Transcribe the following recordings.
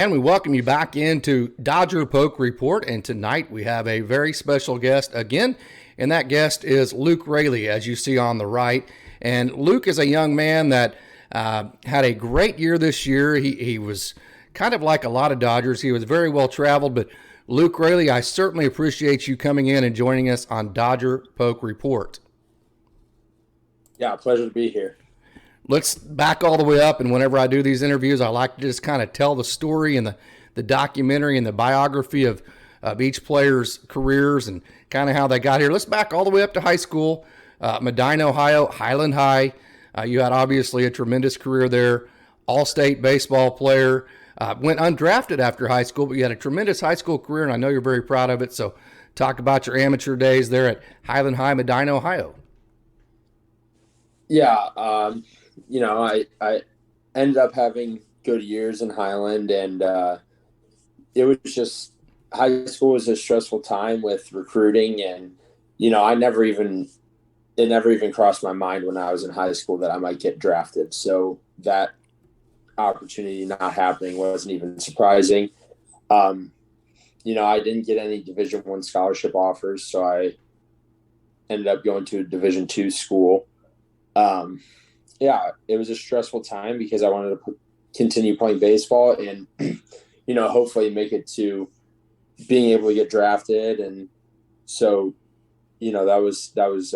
And we welcome you back into Dodger Poke Report. And tonight we have a very special guest again, and that guest is Luke Raley, as you see on the right. And Luke is a young man that had a great year this year. He was kind of like a lot of Dodgers. He was very well traveled, but Luke Raley, I certainly appreciate you coming in and joining us on Dodger Poke Report. Yeah, pleasure to be here. Let's back all the way up, and whenever I do these interviews, I like to just kind of tell the story and the documentary and the biography of each player's careers and kind of how they got here. Let's back all the way up to high school, Medina, Ohio, Highland High. You had obviously a tremendous career there, all-state baseball player. Went undrafted after high school, but you had a tremendous high school career, and I know you're very proud of it. So talk about your amateur days there at Highland High, Medina, Ohio. Yeah, I ended up having good years in Highland, and it was just high school was a stressful time with recruiting, and it never even crossed my mind when I was in high school that I might get drafted. So that opportunity not happening wasn't even surprising. I didn't get any Division I scholarship offers, so I ended up going to a Division II school. It was a stressful time because I wanted to continue playing baseball and, hopefully make it to being able to get drafted. And so, that was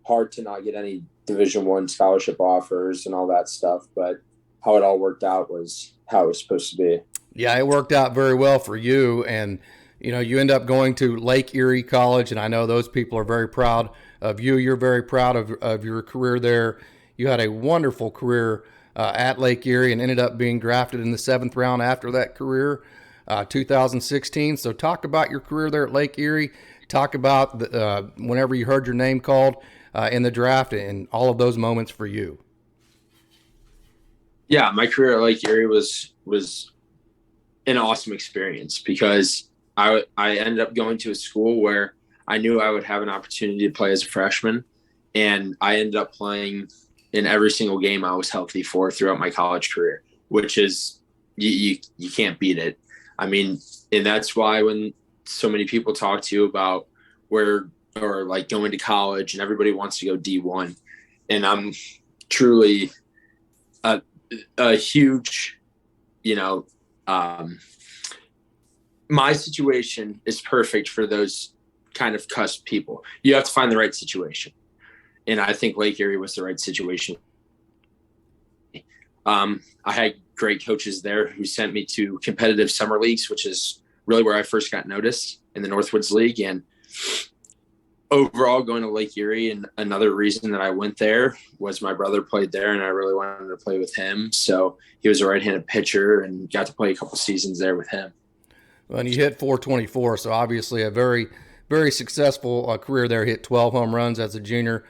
hard to not get any Division I scholarship offers and all that stuff. But how it all worked out was how it was supposed to be. Yeah, it worked out very well for you. And, you end up going to Lake Erie College, and I know those people are very proud of you. You're very proud of your career there. You had a wonderful career at Lake Erie and ended up being drafted in the 7th round after that career, 2016. So talk about your career there at Lake Erie. Talk about whenever you heard your name called in the draft and all of those moments for you. Yeah, my career at Lake Erie was an awesome experience because I ended up going to a school where I knew I would have an opportunity to play as a freshman, and I ended up playing in every single game I was healthy for throughout my college career, which is you can't beat it. I mean, and that's why when so many people talk to you about going to college and everybody wants to go D1, and I'm truly a huge, my situation is perfect for those kind of cusp people. You have to find the right situation. And I think Lake Erie was the right situation. I had great coaches there who sent me to competitive summer leagues, which is really where I first got noticed in the Northwoods League. And overall, going to Lake Erie, and another reason that I went there was my brother played there, and I really wanted to play with him. So he was a right-handed pitcher, and got to play a couple seasons there with him. Well, and you hit 424, so obviously a very, very successful career there. Hit 12 home runs as a junior.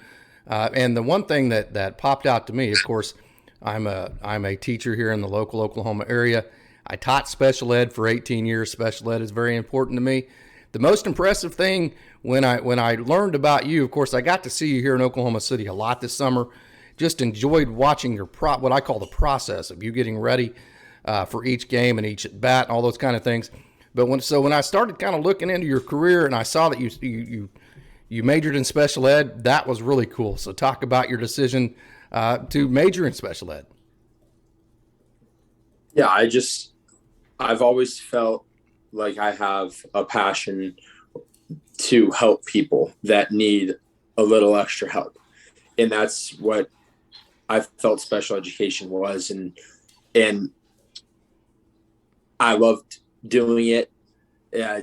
And the one thing that popped out to me, of course, I'm a teacher here in the local Oklahoma area. I taught special ed for 18 years. Special ed is very important to me. The most impressive thing when I learned about you, of course, I got to see you here in Oklahoma City a lot this summer. Just enjoyed watching your what I call the process of you getting ready for each game and each at bat and all those kind of things. But when I started kind of looking into your career and I saw that you majored in special ed, that was really cool. So talk about your decision to major in special ed. Yeah, I've always felt like I have a passion to help people that need a little extra help. And that's what I felt special education was. And I loved doing it,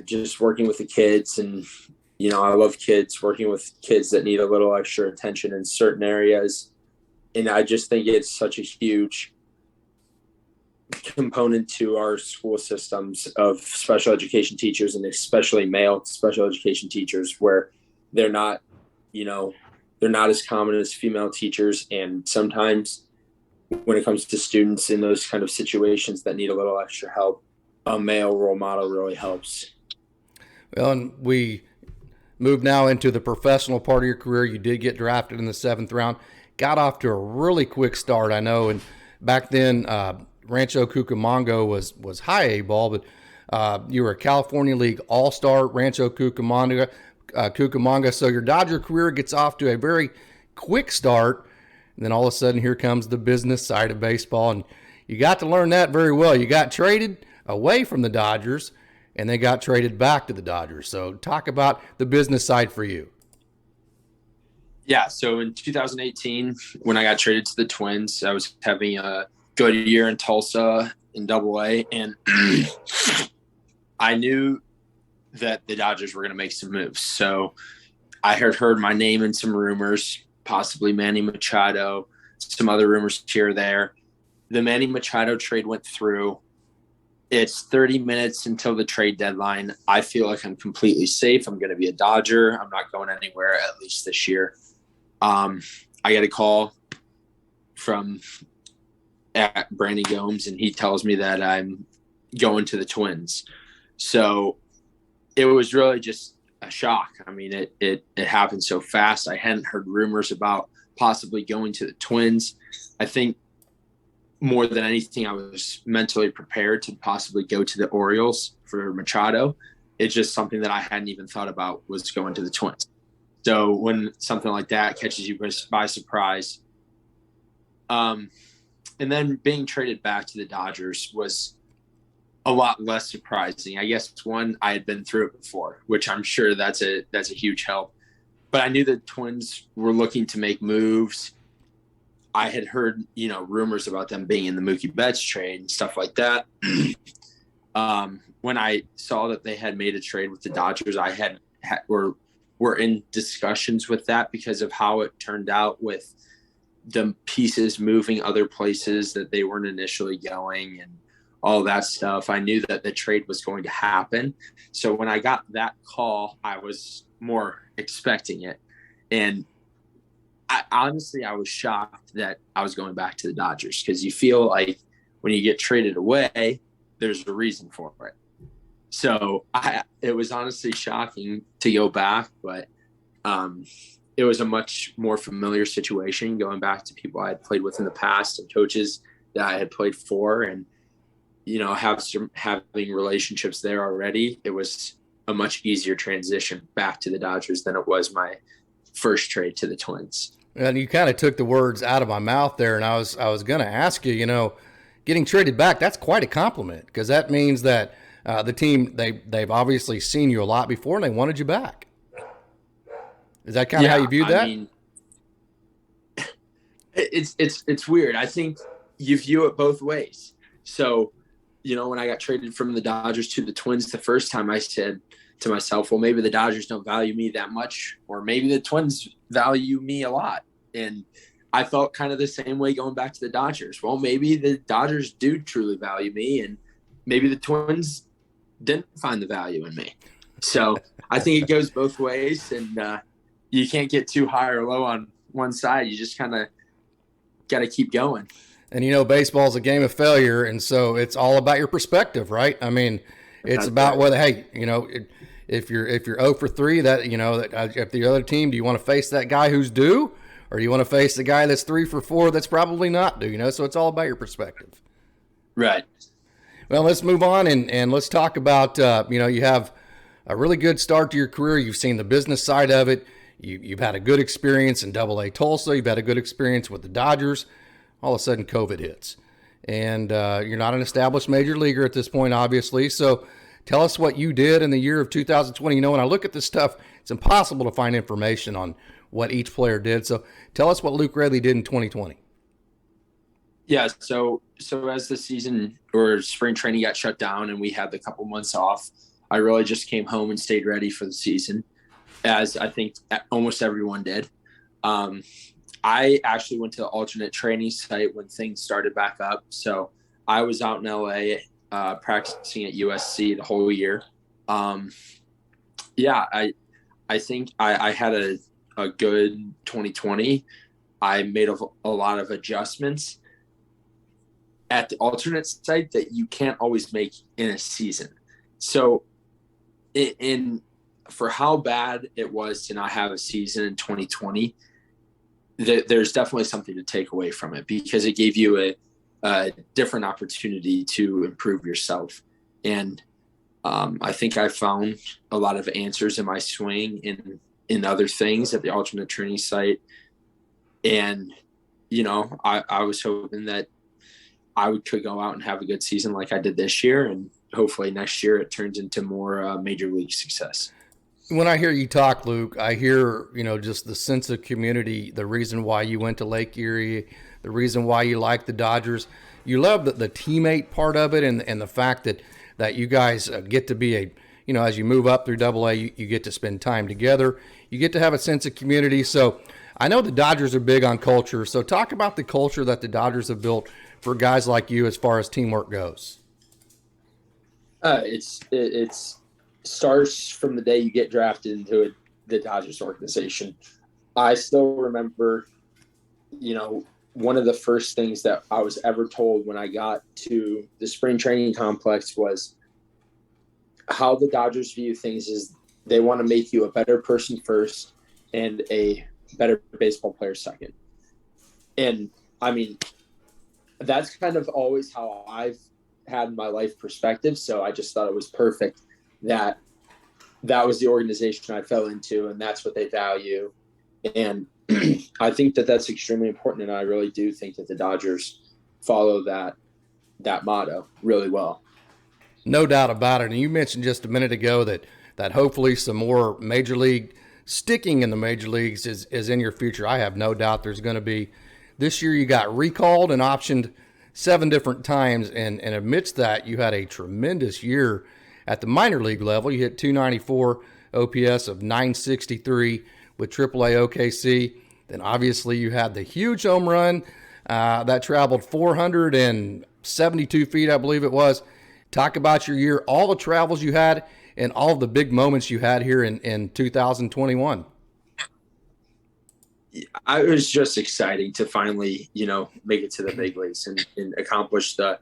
just working with the kids. And, I love kids, working with kids that need a little extra attention in certain areas. And I just think it's such a huge component to our school systems of special education teachers, and especially male special education teachers, where they're not as common as female teachers. And sometimes when it comes to students in those kind of situations that need a little extra help, a male role model really helps. Well, and we move now into the professional part of your career. You did get drafted in the 7th round, got off to a really quick start, I know. And back then, Rancho Cucamonga was high A ball, but you were a California League All-Star, Rancho Cucamonga. So your Dodger career gets off to a very quick start, and then all of a sudden here comes the business side of baseball, and you got to learn that very well. You got traded away from the Dodgers, and they got traded back to the Dodgers. So talk about the business side for you. Yeah, so in 2018, when I got traded to the Twins, I was having a good year in Tulsa in Double-A, and I knew that the Dodgers were going to make some moves. So I had heard my name in some rumors, possibly Manny Machado, some other rumors here or there. The Manny Machado trade went through. It's 30 minutes until the trade deadline. I feel like I'm completely safe. I'm going to be a Dodger. I'm not going anywhere, at least this year. I get a call from Brandon Gomes, and he tells me that I'm going to the Twins. So it was really just a shock. I mean, it happened so fast. I hadn't heard rumors about possibly going to the Twins. I think more than anything, I was mentally prepared to possibly go to the Orioles for Machado. It's just something that I hadn't even thought about was going to the Twins. So when something like that catches you by surprise, and then being traded back to the Dodgers was a lot less surprising. I guess one, I had been through it before, which I'm sure that's a huge help. But I knew the Twins were looking to make moves. I had heard, rumors about them being in the Mookie Betts trade and stuff like that. When I saw that they had made a trade with the Dodgers, were in discussions with that because of how it turned out with the pieces moving other places that they weren't initially going and all that stuff. I knew that the trade was going to happen. So when I got that call, I was more expecting it. And I was shocked that I was going back to the Dodgers because you feel like when you get traded away, there's a reason for it. So it was honestly shocking to go back, but it was a much more familiar situation going back to people I had played with in the past and coaches that I had played for, and having relationships there already. It was a much easier transition back to the Dodgers than it was my first trade to the Twins. And you kind of took the words out of my mouth there, and I was going to ask you, getting traded back, that's quite a compliment because that means that the team they've obviously seen you a lot before and they wanted you back. Is that kind of how you viewed that? I mean, it's weird. I think you view it both ways. So, when I got traded from the Dodgers to the Twins the first time, I said to myself, well, maybe the Dodgers don't value me that much, or maybe the Twins value me a lot. And I felt kind of the same way going back to the Dodgers. Well, maybe the Dodgers do truly value me, and maybe the Twins didn't find the value in me. So I think it goes both ways, and you can't get too high or low on one side. You just kind of got to keep going. And baseball's a game of failure, and so it's all about your perspective, right? I mean, it's about whether, hey, if you're 0 for 3, that if the other team, do you want to face that guy who's due, or do you want to face the guy that's 3 for 4 that's probably not due? So it's all about your perspective. Right. Well, let's move on and let's talk about you have a really good start to your career. You've seen the business side of it. You've had a good experience in Double-A Tulsa. You've had a good experience with the Dodgers. All of a sudden, COVID hits. And you're not an established major leaguer at this point, obviously. So tell us what you did in the year of 2020. When I look at this stuff, it's impossible to find information on what each player did. So tell us what Luke Raley did in 2020. Yeah, so as the season or spring training got shut down and we had the couple months off, I really just came home and stayed ready for the season, as I think almost everyone did. I actually went to the alternate training site when things started back up. So I was out in LA practicing at USC the whole year. I think I had a good 2020. I made a lot of adjustments at the alternate site that you can't always make in a season. So for how bad it was to not have a season in 2020, there's definitely something to take away from it because it gave you a different opportunity to improve yourself. And I think I found a lot of answers in my swing in other things at the alternate training site. And, I was hoping that I could go out and have a good season like I did this year. And hopefully next year it turns into more major league success. When I hear you talk, Luke, I hear, just the sense of community, the reason why you went to Lake Erie, the reason why you like the Dodgers. You love the teammate part of it, and the fact that you guys get to be as you move up through Double A, you get to spend time together. You get to have a sense of community. So I know the Dodgers are big on culture. So talk about the culture that the Dodgers have built for guys like you as far as teamwork goes. It's starts from the day you get drafted into the Dodgers organization. I still remember, one of the first things that I was ever told when I got to the spring training complex was how the Dodgers view things is they want to make you a better person first and a better baseball player second. And I mean, that's kind of always how I've had my life perspective. So I just thought it was perfect that was the organization I fell into, and that's what they value. And I think that that's extremely important. And I really do think that the Dodgers follow that motto really well. No doubt about it. And you mentioned just a minute ago that hopefully some more major league sticking in the major leagues is in your future. I have no doubt there's going to be. This year you got recalled and optioned 7 different times, and amidst that you had a tremendous year at the minor league level. You hit 294 OPS of 963 with AAA OKC. Then obviously you had the huge home run that traveled 472 feet, I believe it was. Talk about your year, all the travels you had, and all the big moments you had here in 2021. I was just exciting to finally, make it to the big leagues and accomplish the,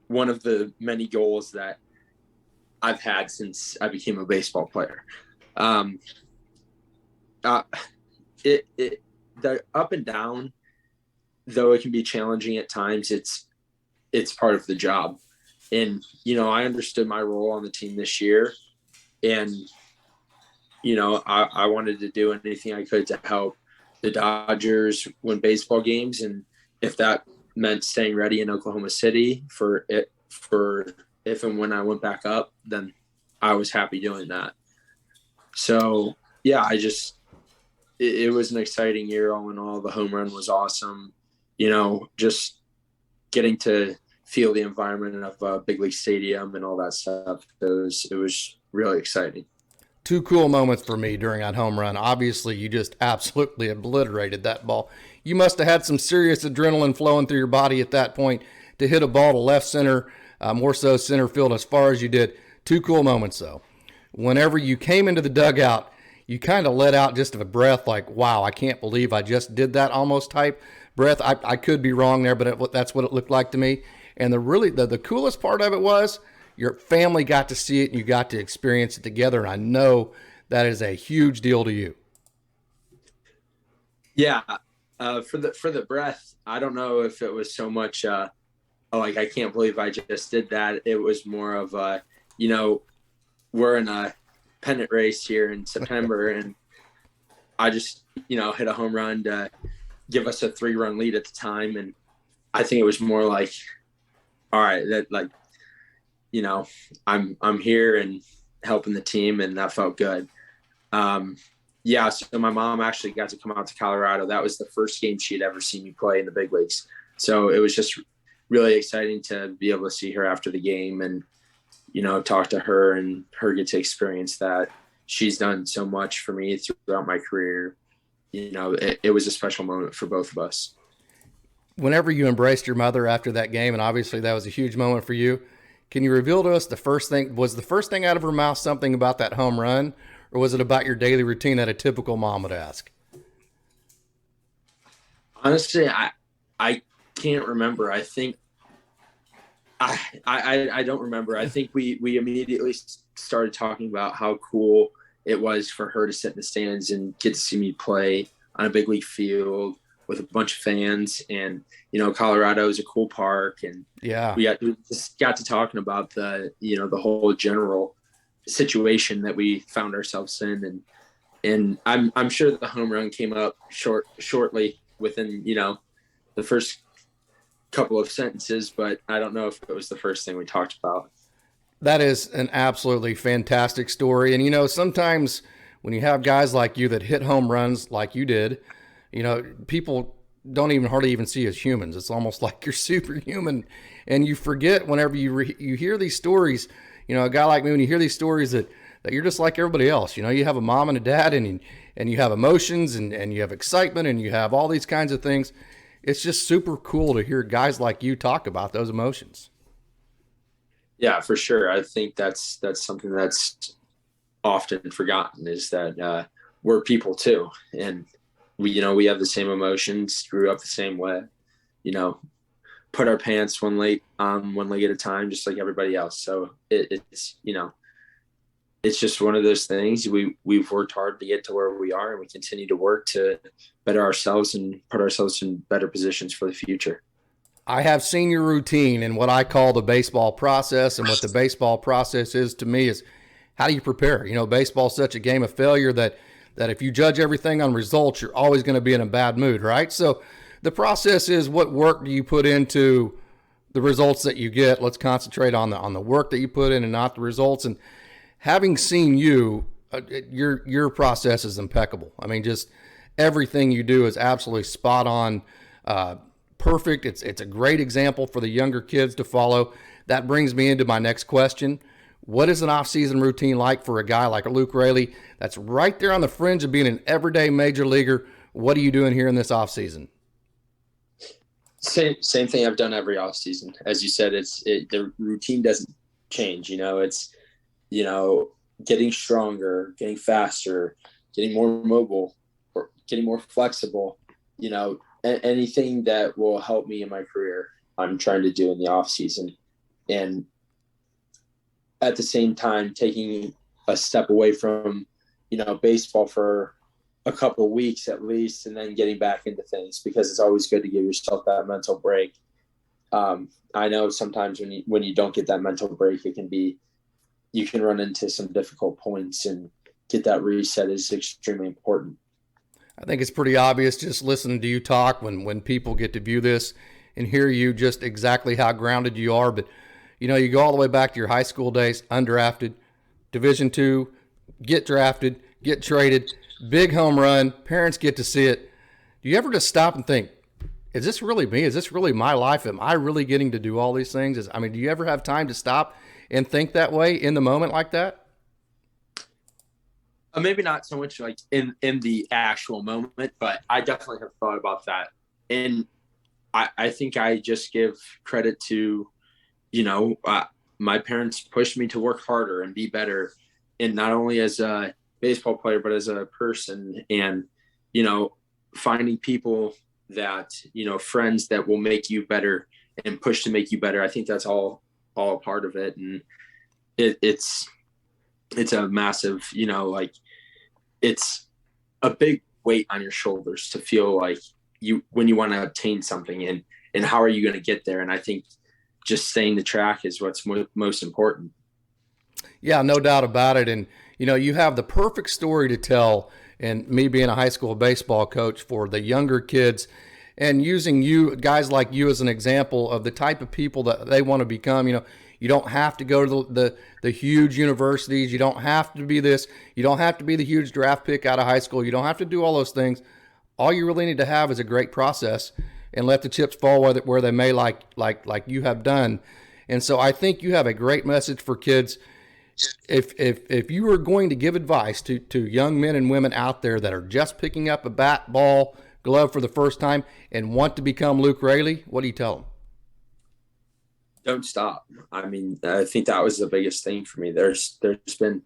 one of the many goals that I've had since I became a baseball player. The up and down, though it can be challenging at times, it's part of the job. And, I understood my role on the team this year, and, I wanted to do anything I could to help the Dodgers win baseball games. And if that meant staying ready in Oklahoma City for if and when I went back up, then I was happy doing that. So, yeah, it was an exciting year all in all. The home run was awesome. Just getting to feel the environment of a big league stadium and all that stuff. It was really exciting. 2 cool moments for me during that home run. Obviously, you just absolutely obliterated that ball. You must have had some serious adrenaline flowing through your body at that point to hit a ball to left center, more so center field as far as you did. 2 cool moments, though. Whenever you came into the dugout, you kind of let out just a breath like, wow, I can't believe I just did that almost type breath. I could be wrong there, but that's what it looked like to me. And the coolest part of it was your family got to see it and you got to experience it together. And I know that is a huge deal to you. Yeah. For the breath, I don't know if it was so much, I can't believe I just did that. It was more of, we're in a pennant race here in September, and I just, hit a home run to give us a 3-run lead at the time. And I think it was more like, all right, that like, I'm here and helping the team, and that felt good. So my mom actually got to come out to Colorado. That was the first game she'd ever seen me play in the big leagues. So it was just really exciting to be able to see her after the game and, talk to her and her get to experience that. She's done so much for me throughout my career. It was a special moment for both of us. Whenever you embraced your mother after that game, and obviously that was a huge moment for you, can you reveal to us the first thing out of her mouth something about that home run, or was it about your daily routine that a typical mom would ask? Honestly, I can't remember. I think I don't remember. I think we immediately started talking about how cool it was for her to sit in the stands and get to see me play on a big league field with a bunch of fans, and Colorado is a cool park, and Yeah. we just got to talking about the whole general situation that we found ourselves in, and I'm sure the home run came up shortly within the first couple of sentences, but I don't know if it was the first thing we talked about. That is an absolutely fantastic story. And, sometimes when you have guys like you that hit home runs like you did, people don't even hardly even see you as humans. It's almost like you're superhuman. And you forget whenever you hear these stories, a guy like me, when you hear these stories that you're just like everybody else. You have a mom and a dad, and you have emotions, and you have excitement, and you have all these kinds of things. It's just super cool to hear guys like you talk about those emotions. Yeah, for sure. I think that's something that's often forgotten, is that we're people too, and we have the same emotions, grew up the same way, you know, put our pants one leg at a time, just like everybody else. So it's just one of those things. We've worked hard to get to where we are, and we continue to work to better ourselves and put ourselves in better positions for the future. I have seen your routine and what I call the baseball process. And what the baseball process is to me is, how do you prepare? Baseball's such a game of failure that if you judge everything on results, you're always going to be in a bad mood, right? So the process is, what work do you put into the results that you get? Let's concentrate on the work that you put in and not the results. And having seen you, your process is impeccable. I mean, just everything you do is absolutely spot on. Perfect. It's a great example for the younger kids to follow. That brings me into my next question. What is an off-season routine like for a guy like Luke Raley that's right there on the fringe of being an everyday major leaguer? What are you doing here in this off-season? Same thing I've done every off season. As you said, the routine doesn't change. It's getting stronger, getting faster, getting more mobile, or getting more flexible. Anything that will help me in my career, I'm trying to do in the off season, and at the same time taking a step away from baseball for a couple of weeks at least, and then getting back into things, because it's always good to give yourself that mental break. I know sometimes when you don't get that mental break, you can run into some difficult points, and get that reset is extremely important. I think it's pretty obvious just listening to you talk when people get to view this and hear you just exactly how grounded you are. But, you go all the way back to your high school days, undrafted, Division II, get drafted, get traded, big home run, parents get to see it. Do you ever just stop and think, is this really me? Is this really my life? Am I really getting to do all these things? Do you ever have time to stop and think that way in the moment like that? Maybe not so much like in the actual moment, but I definitely have thought about that. And I think I just give credit to, my parents pushed me to work harder and be better, and not only as a baseball player, but as a person. And, finding people that, friends that will make you better and push to make you better. I think that's all a part of it. And it's a massive, it's a big weight on your shoulders to feel like when you want to obtain something, and how are you going to get there? And I think just staying the track is what's most important. Yeah, no doubt about it. And, you have the perfect story to tell. And me being a high school baseball coach for the younger kids, and using guys like you as an example of the type of people that they want to become. You don't have to go to the huge universities. You don't have to be this. You don't have to be the huge draft pick out of high school. You don't have to do all those things. All you really need to have is a great process, and let the chips fall where they may, like you have done. And so I think you have a great message for kids. If you were going to give advice to young men and women out there that are just picking up a bat, ball, glove for the first time and want to become Luke Raley, what do you tell them? Don't stop. I think that was the biggest thing for me. There's been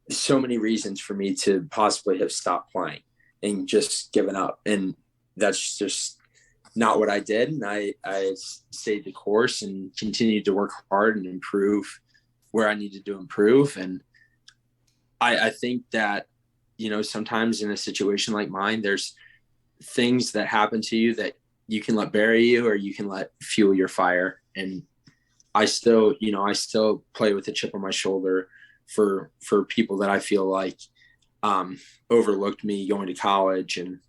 so many reasons for me to possibly have stopped playing and just given up, and that's just not what I did. And I stayed the course and continued to work hard and improve where I needed to improve. And I think that, sometimes in a situation like mine, there's things that happen to you that you can let bury you or you can let fuel your fire. And I still, I still play with a chip on my shoulder for people that I feel like overlooked me going to college and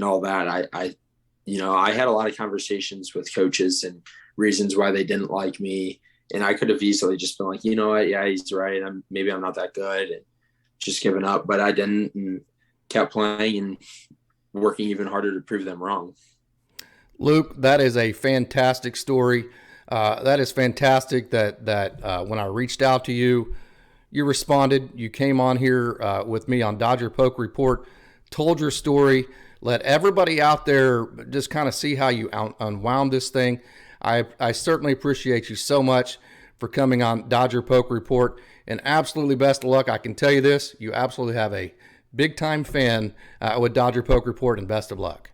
all that. I had a lot of conversations with coaches and reasons why they didn't like me. And I could have easily just been like, you know what? Yeah, he's right. Maybe I'm not that good, and just given up, but I didn't, and kept playing and working even harder to prove them wrong. Luke, that is a fantastic story. That is fantastic that when I reached out to you, you responded. You came on here with me on Dodger Poke Report, told your story, let everybody out there just kind of see how you unwound this thing. I certainly appreciate you so much for coming on Dodger Poke Report, and absolutely best of luck. I can tell you this, you absolutely have a big-time fan with Dodger Poke Report, and best of luck.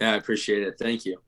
Yeah, I appreciate it. Thank you.